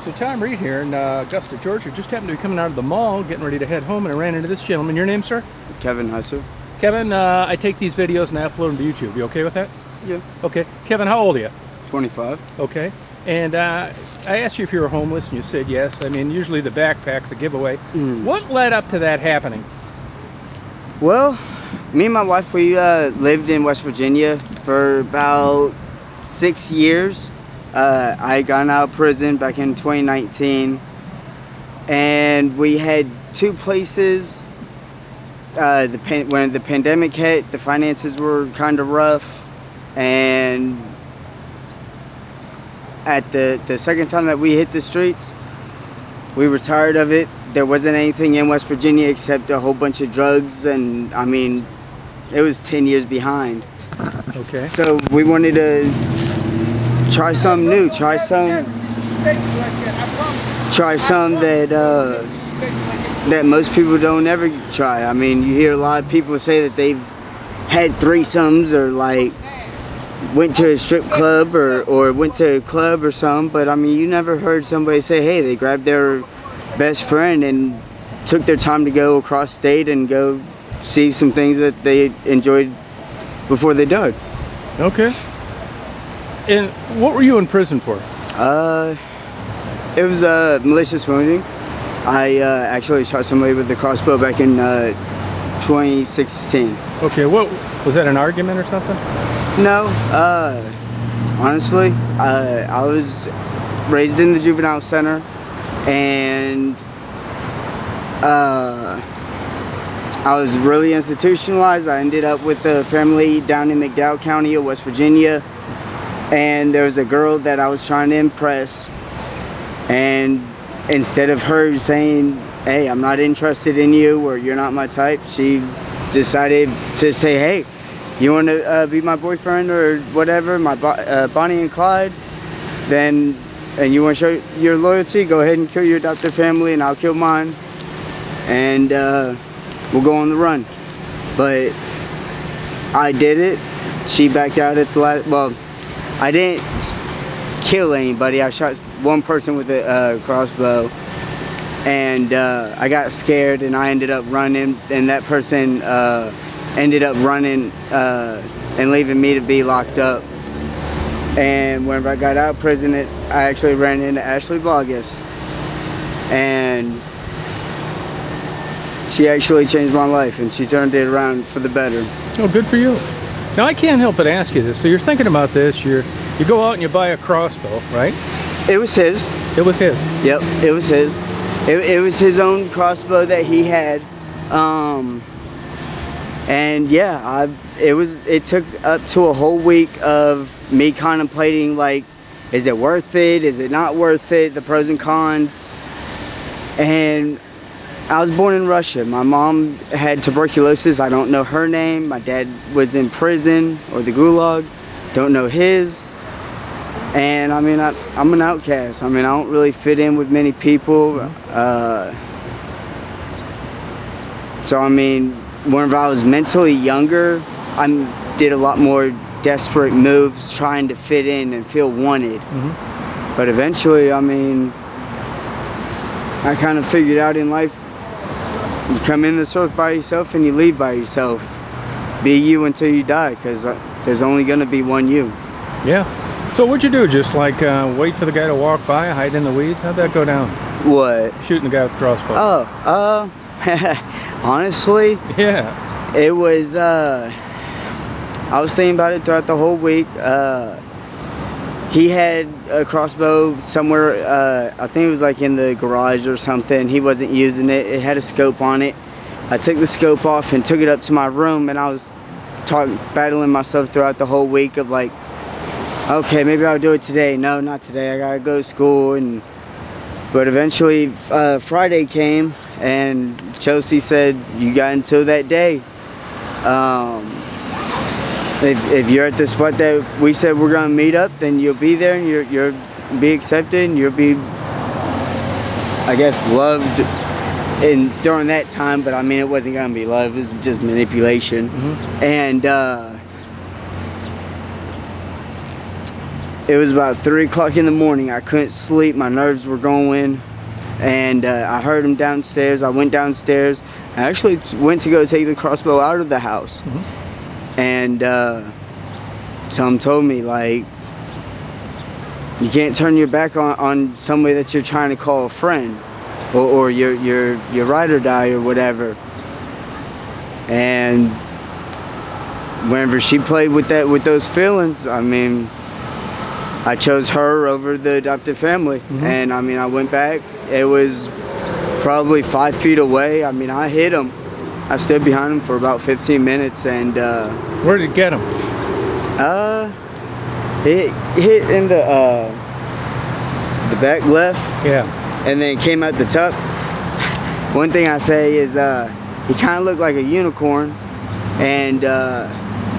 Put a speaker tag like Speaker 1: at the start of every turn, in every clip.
Speaker 1: So Tom Reed here in Augusta, Georgia. Just happened to be coming out of the mall, getting ready to head home, and I ran into this gentleman. Your name, sir?
Speaker 2: Kevin Husser.
Speaker 1: Kevin, I take these videos and I upload them to YouTube. You okay with that?
Speaker 2: Yeah.
Speaker 1: Okay. Kevin, how old are you?
Speaker 2: 25.
Speaker 1: Okay. And I asked you if you were homeless, and you said yes. I mean, usually the backpack's a giveaway. What led up to that happening?
Speaker 2: Well, me and my wife, we lived in West Virginia for about 6 years. I got out of prison back in 2019, and we had two places. When the pandemic hit, the finances were kind of rough, and at the second time that we hit the streets, we were tired of it. There wasn't anything in West Virginia except a whole bunch of drugs, and I mean, it was 10 years behind.
Speaker 1: Okay.
Speaker 2: So we wanted to try something new, try some that most people don't ever try. I mean, you hear a lot of people say that they've had threesomes or like went to a strip club or went to a club or something, but I mean, you never heard somebody say, hey, they grabbed their best friend and took their time to go across state and go see some things that they enjoyed before they died.
Speaker 1: Okay. And what were you in prison for?
Speaker 2: It was malicious wounding. I actually shot somebody with the crossbow back in 2016.
Speaker 1: Okay, what was that, an argument or something?
Speaker 2: No, honestly, I was raised in the juvenile center, and I was really institutionalized. I ended up with a family down in McDowell County of West Virginia, and there was a girl that I was trying to impress, and instead of her saying, hey, I'm not interested in you, or you're not my type, she decided to say, hey, you want to be my boyfriend or whatever, my Bonnie and Clyde, and you want to show your loyalty, go ahead and kill your adopted family and I'll kill mine, and we'll go on the run. But I did it. She backed out at the last, well, I didn't kill anybody. I shot one person with a crossbow, and I got scared and I ended up running, and that person ended up running and leaving me to be locked up. And whenever I got out of prison, I actually ran into Ashley Bogus, and she actually changed my life, and she turned it around for the better.
Speaker 1: Oh, good for you. Now, I can't help but ask you this. So you're thinking about this, you go out and you buy a crossbow, right?
Speaker 2: It was his.
Speaker 1: It was his?
Speaker 2: Yep, it was his. It was his own crossbow that he had. And yeah, it took up to a whole week of me contemplating, like, is it worth it? Is it not worth it? The pros and cons. And I was born in Russia. My mom had tuberculosis. I don't know her name. My dad was in prison or the gulag. Don't know his. And I mean, I'm an outcast. I mean, I don't really fit in with many people. So I mean, whenever I was mentally younger, I did a lot more desperate moves trying to fit in and feel wanted. But eventually, I mean, I kind of figured out in life, you come in this earth by yourself and you leave by yourself. Be you until you die, because there's only going to be one you. Yeah.
Speaker 1: So what'd you do? Just like wait for the guy to walk by, hide in the weeds? How'd that go down?
Speaker 2: What?
Speaker 1: Shooting the guy with the crossbow.
Speaker 2: Oh, honestly,
Speaker 1: yeah.
Speaker 2: It was, I was thinking about it throughout the whole week. He had a crossbow somewhere, I think it was like in the garage or something. He wasn't using it. It had a scope on it. I took the scope off and took it up to my room, and I was battling myself throughout the whole week of like, okay, maybe I'll do it today. No, not today. I gotta go to school. But eventually Friday came, and Chelsea said, you got until that day. If you're at the spot that we said we're gonna meet up, then you'll be there, and you'll be accepted, and you'll be, I guess, loved during that time. But I mean, it wasn't gonna be love, it was just manipulation. And It was about 3 o'clock in the morning. I couldn't sleep. My nerves were going. And I heard him downstairs. I went downstairs. I actually went to go take the crossbow out of the house. And Tom told me, like, you can't turn your back on somebody that you're trying to call a friend, or your ride or die or whatever. And whenever she played with those feelings, I mean, I chose her over the adoptive family. And I mean, I went back. It was probably 5 feet away. I mean, I hit him. I stood behind him for about 15 minutes, and
Speaker 1: Where did it get him?
Speaker 2: it hit in the back left.
Speaker 1: Yeah.
Speaker 2: And then it came out the top. One thing I say is he kind of looked like a unicorn, and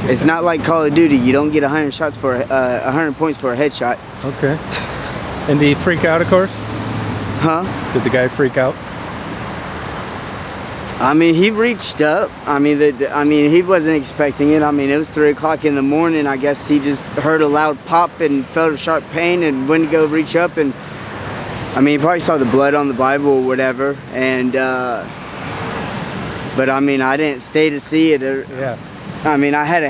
Speaker 2: it's not like Call of Duty. You don't get 100 shots for 100 points for a headshot.
Speaker 1: Okay. And did he freak out, of course?
Speaker 2: Huh?
Speaker 1: Did the guy freak out?
Speaker 2: I mean, he reached up. I mean, he wasn't expecting it. I mean, it was 3 o'clock in the morning. I guess he just heard a loud pop and felt a sharp pain and went to go reach up. And I mean, he probably saw the blood on the Bible or whatever. And but I mean, I didn't stay to see it.
Speaker 1: Yeah.
Speaker 2: I mean, I had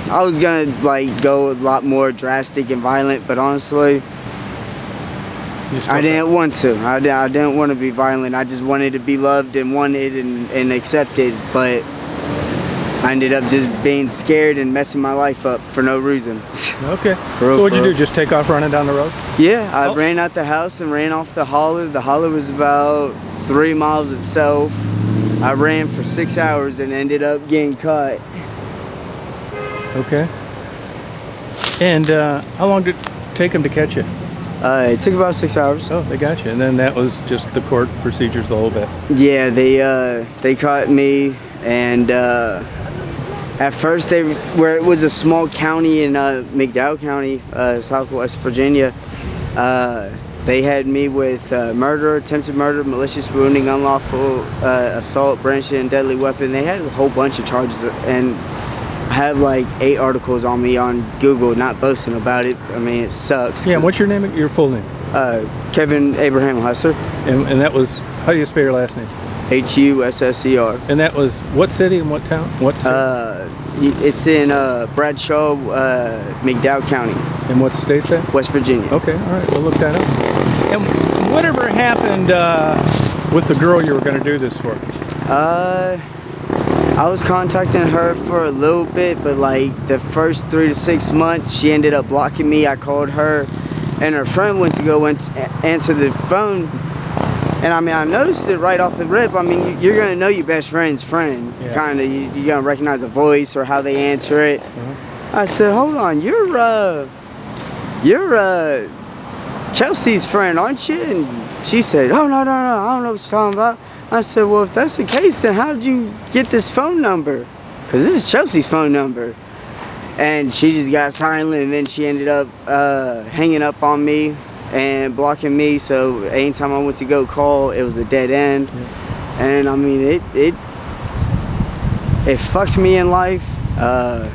Speaker 2: I was gonna like go a lot more drastic and violent, but honestly, I didn't want to. I didn't want to be violent. I just wanted to be loved and wanted and accepted, but I ended up just being scared and messing my life up for no reason.
Speaker 1: Okay. So what'd you do? Just take off running down the road?
Speaker 2: Yeah, I ran out the house and ran off the holler. The holler was about 3 miles itself. I ran for 6 hours and ended up getting caught.
Speaker 1: Okay. And how long did it take them to catch you?
Speaker 2: It took about 6 hours.
Speaker 1: Oh, they got you. And then that was just the court procedures the whole bit.
Speaker 2: Yeah, they caught me, and at first where it was a small county in McDowell County, Southwest Virginia, they had me with murder, attempted murder, malicious wounding, unlawful assault, brandishing a deadly weapon. They had a whole bunch of charges, and I have like 8 articles on me on Google, not boasting about it. I mean, it sucks.
Speaker 1: Yeah, what's your name, your full name?
Speaker 2: Kevin Abraham Husser.
Speaker 1: And that was, how do you spell your last name?
Speaker 2: Husser.
Speaker 1: And that was what city and what town? What city?
Speaker 2: It's in Bradshaw, McDowell County.
Speaker 1: And what state's that?
Speaker 2: West Virginia.
Speaker 1: Okay, all right, we'll look that up. And whatever happened with the girl you were going to do this for?
Speaker 2: I was contacting her for a little bit, but like the first 3 to 6 months, she ended up blocking me. I called her, and her friend went to go answer the phone. And I mean, I noticed it right off the rip. I mean, you're gonna know your best friend's friend.
Speaker 1: Yeah.
Speaker 2: Kind of, you're gonna recognize the voice or how they answer it. I said, "Hold on, you're Chelsea's friend, aren't you?" And she said, "Oh no, I don't know what you're talking about." I said, "Well, if that's the case, then how did you get this phone number? Because this is Chelsea's phone number." And she just got silent, and then she ended up hanging up on me and blocking me. So anytime I went to go call, it was a dead end. Yeah. And I mean, it fucked me in life. I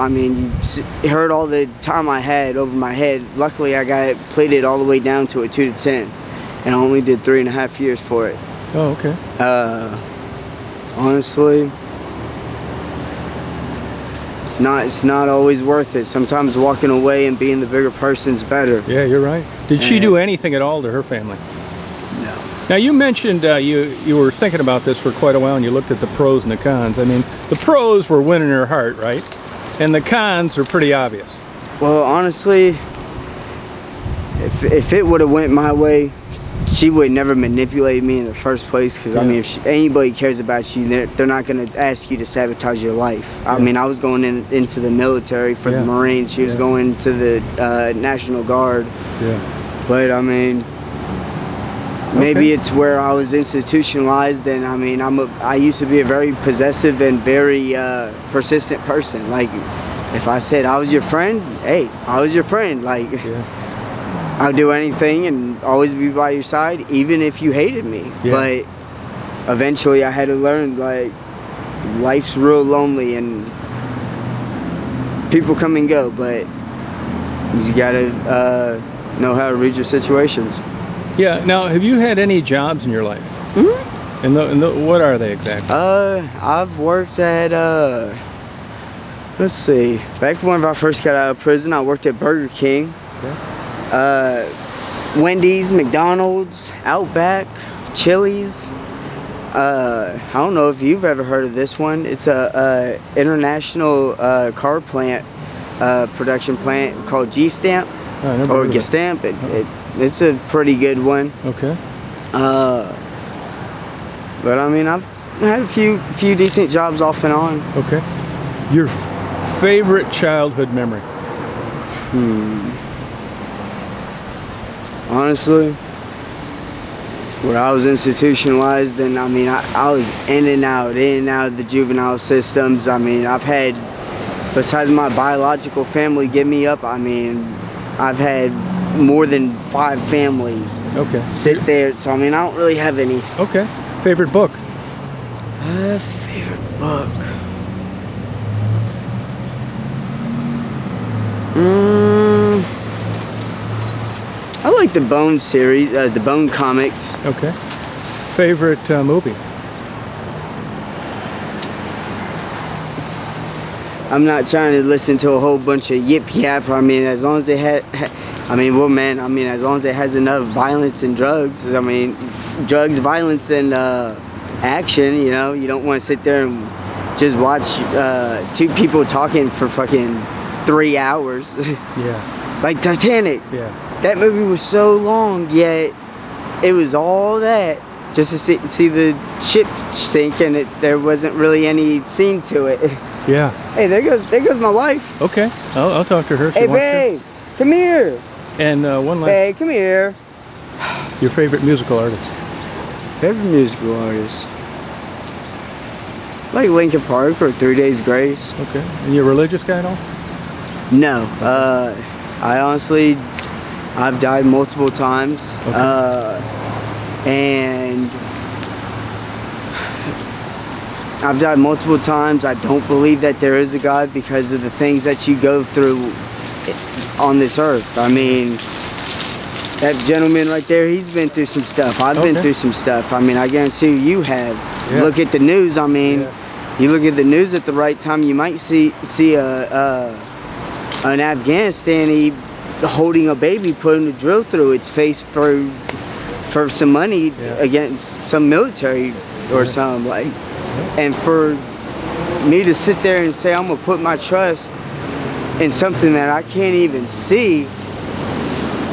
Speaker 2: mean, you heard all the time I had over my head. Luckily, I got pleaded all the way down to a 2 to 10. And I only did 3.5 years for it.
Speaker 1: Oh, okay.
Speaker 2: Honestly, it's not always worth it. Sometimes walking away and being the bigger person's better.
Speaker 1: Yeah, you're right. Did she do anything at all to her family?
Speaker 2: No.
Speaker 1: Now you mentioned you were thinking about this for quite a while, and you looked at the pros and the cons. I mean, the pros were winning her heart, right? And the cons are pretty obvious.
Speaker 2: Well, honestly, if it would have went my way, she would never manipulate me in the first place. Because I mean, if anybody cares about you, they're not going to ask you to sabotage your life. I mean, I was going into the military for the Marines. She was going to the National Guard. Yeah. But I mean, maybe it's where I was institutionalized. And I mean, I used to be a very possessive and very persistent person. Like, if I said I was your friend, hey, I was your friend. Like. Yeah. I'll do anything and always be by your side, even if you hated me. Yeah. But eventually I had to learn, like, life's real lonely, and people come and go, but you just gotta know how to read your situations.
Speaker 1: Yeah. Now, have you had any jobs in your life?
Speaker 2: Mm-hmm.
Speaker 1: And what are they exactly?
Speaker 2: I've worked at let's see. Back when I first got out of prison, I worked at Burger King, Wendy's, McDonald's, Outback, Chili's. I don't know if you've ever heard of this one. It's a international car plant, production plant called G-Stamp or G-Stamp. It's a pretty good one.
Speaker 1: Okay.
Speaker 2: But I mean, I've had a few decent jobs off and on.
Speaker 1: Okay. Your favorite childhood memory?
Speaker 2: Honestly, when I was institutionalized, and I mean, I was in and out of the juvenile systems. I mean, I've had, besides my biological family give me up, I mean, I've had more than 5 families sit there. So I mean, I don't really have any.
Speaker 1: Okay. Favorite book?
Speaker 2: Favorite book? I like the Bone series, the Bone comics.
Speaker 1: Okay. Favorite movie?
Speaker 2: I'm not trying to listen to a whole bunch of yip yap. I mean, as long as it as long as it has enough violence and drugs. I mean, drugs, violence, and action. You know, you don't want to sit there and just watch 2 people talking for fucking 3 hours.
Speaker 1: Yeah.
Speaker 2: Like Titanic.
Speaker 1: Yeah.
Speaker 2: That movie was so long, yet it was all that just to see the ship sink, and there wasn't really any scene to it.
Speaker 1: Yeah.
Speaker 2: Hey, there goes my wife.
Speaker 1: Okay. I'll talk to her.
Speaker 2: Hey, babe, come here.
Speaker 1: And one last.
Speaker 2: Hey, come here.
Speaker 1: Your favorite musical artist?
Speaker 2: Favorite musical artist? Like Linkin Park or 3 Days Grace.
Speaker 1: Okay. And you a religious guy at all?
Speaker 2: No. I honestly, I've died multiple times.
Speaker 1: Okay.
Speaker 2: And I've died multiple times. I don't believe that there is a God because of the things that you go through on this earth. I mean, that gentleman right there, he's been through some stuff. I've been through some stuff. I mean, I guarantee you have.
Speaker 1: Yeah.
Speaker 2: Look at the news. I mean, you look at the news at the right time, you might see an Afghanistani holding a baby, putting a drill through its face for some money against some military or something like. And for me to sit there and say I'm gonna put my trust in something that I can't even see,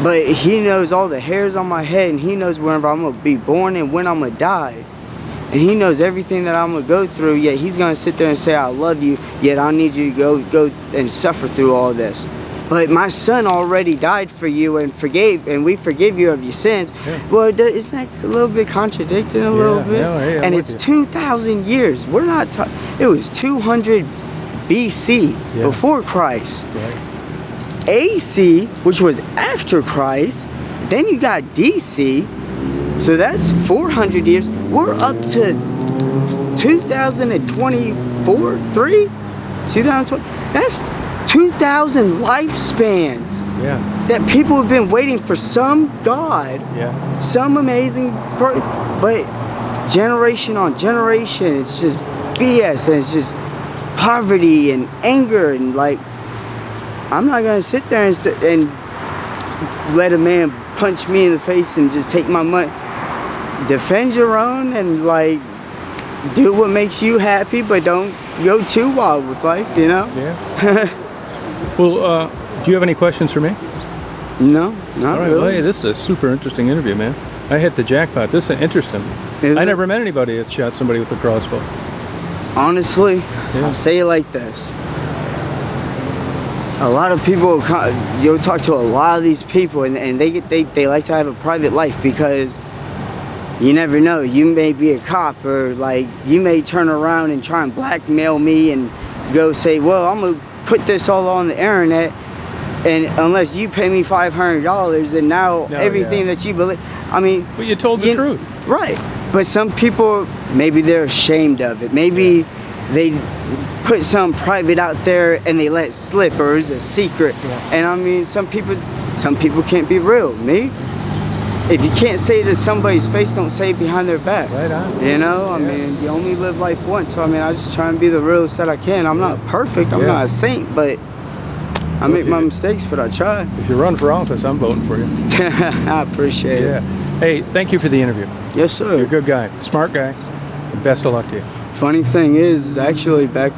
Speaker 2: but he knows all the hairs on my head, and he knows whenever I'm gonna be born and when I'm gonna die, and he knows everything that I'm gonna go through, yet he's gonna sit there and say I love you, yet I need you to go and suffer through all this. But my son already died for you and we forgive you of your sins. Yeah. Well, isn't that a little bit contradicting a little bit? Yeah, and it's 2,000 years. We're not talking, it was 200 BC, before Christ.
Speaker 1: Right.
Speaker 2: AC, which was after Christ. Then you got DC. So that's 400 years. We're up to 2024, 2020. That's 2,000 lifespans that people have been waiting for some God, some amazing, but generation on generation, it's just BS, and it's just poverty and anger, and like, I'm not gonna sit there and let a man punch me in the face and just take my money. Defend your own and like do what makes you happy, but don't go too wild with life, you know?
Speaker 1: Yeah. Well, do you have any questions for me?
Speaker 2: No, not really.
Speaker 1: Well, hey, this is a super interesting interview, man. I hit the jackpot. This is interesting. I never met anybody that shot somebody with a crossbow.
Speaker 2: Honestly, I'll say it like this. A lot of people, you'll talk to a lot of these people, and they like to have a private life because you never know. You may be a cop, or like you may turn around and try and blackmail me and go say, well, I'm gonna put this all on the internet, and unless you pay me $500, and now everything that you believe, I mean,
Speaker 1: but you told the truth,
Speaker 2: right? But some people, maybe they're ashamed of it. Maybe they put some private out there and they let it slip, or it's a secret.
Speaker 1: Yeah.
Speaker 2: And I mean, some people can't be real. Me, if you can't say it to somebody's face, don't say it behind their back.
Speaker 1: Right on.
Speaker 2: You know, I mean, you only live life once. So I mean, I just try and be the realest that I can. I'm not perfect. I'm not a saint, but I make my mistakes, but I try.
Speaker 1: If you run for office, I'm voting for you.
Speaker 2: I appreciate it.
Speaker 1: Hey, thank you for the interview.
Speaker 2: Yes, sir.
Speaker 1: You're a good guy, smart guy. Best of luck to you.
Speaker 2: Funny thing is, actually, back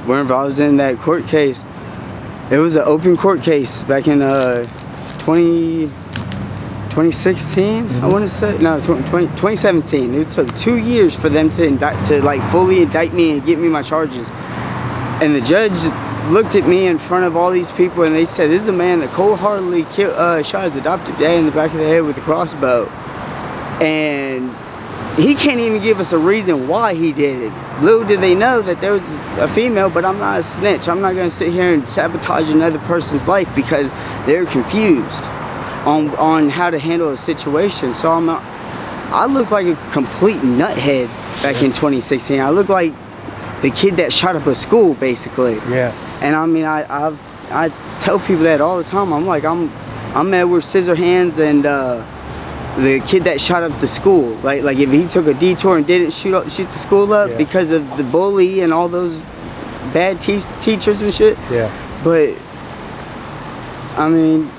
Speaker 2: whenever I was in that court case, it was an open court case back in 2016, I want to say. No, 2017. It took 2 years for them to like fully indict me and get me my charges. And the judge looked at me in front of all these people and they said, this is a man that cold-heartedly shot his adopted dad in the back of the head with a crossbow. And he can't even give us a reason why he did it. Little did they know that there was a female, but I'm not a snitch. I'm not going to sit here and sabotage another person's life because they're confused on how to handle a situation. So I look like a complete nuthead back in 2016. I look like the kid that shot up a school, basically.
Speaker 1: Yeah.
Speaker 2: And I mean, I tell people that all the time. I'm like, I'm Edward Scissorhands and the kid that shot up the school. Like if he took a detour and didn't shoot the school up because of the bully and all those bad teachers and shit.
Speaker 1: Yeah.
Speaker 2: But I mean,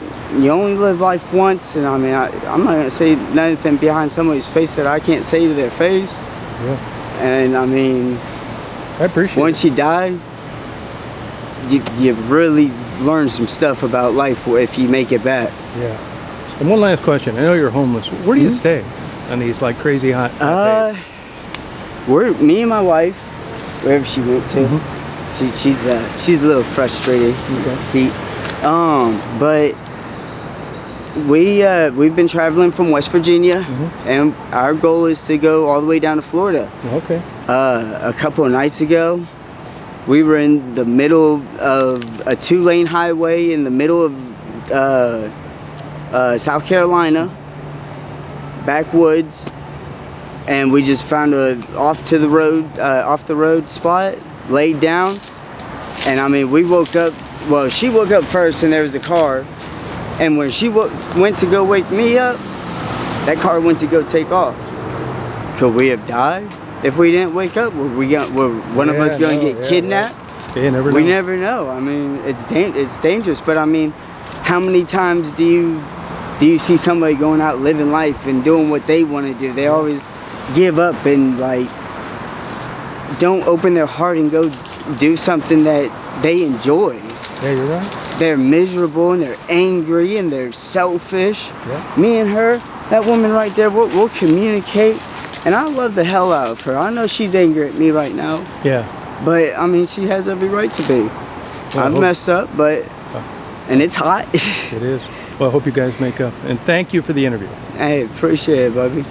Speaker 2: you only live life once, and I mean, I'm not gonna say nothing behind somebody's face that I can't say to their face.
Speaker 1: Yeah.
Speaker 2: And I mean,
Speaker 1: I appreciate
Speaker 2: once you die, you really learn some stuff about life if you make it back.
Speaker 1: Yeah. And one last question. I know you're homeless. Where do you stay on these like crazy hot days?
Speaker 2: Me and my wife, wherever she went to. She's a little frustrated. Pete. But we've been traveling from West Virginia, and our goal is to go all the way down to Florida.
Speaker 1: Okay.
Speaker 2: A couple of nights ago, we were in the middle of a 2-lane highway in the middle of South Carolina, backwoods, and we just found a off the road spot, laid down, and I mean, we woke up. Well, she woke up first, and there was a car, and when she went to go wake me up, that car went to go take off. Could we have died if we didn't wake up? Were one of us going to get kidnapped?
Speaker 1: You never know.
Speaker 2: We never know. I mean, it's dangerous, but I mean, how many times do you see somebody going out living life and doing what they want to do? They always give up and like don't open their heart and go do something that they enjoy.
Speaker 1: Yeah, you're right.
Speaker 2: They're miserable and they're angry and they're selfish.
Speaker 1: Yeah.
Speaker 2: Me and her, that woman right there, we'll communicate, and I love the hell out of her. I know she's angry at me right now.
Speaker 1: Yeah.
Speaker 2: But I mean, she has every right to be.
Speaker 1: Well,
Speaker 2: I've messed up, and it's hot.
Speaker 1: It is. Well, I hope you guys make up. And thank you for the interview.
Speaker 2: Hey, appreciate it, Bubby.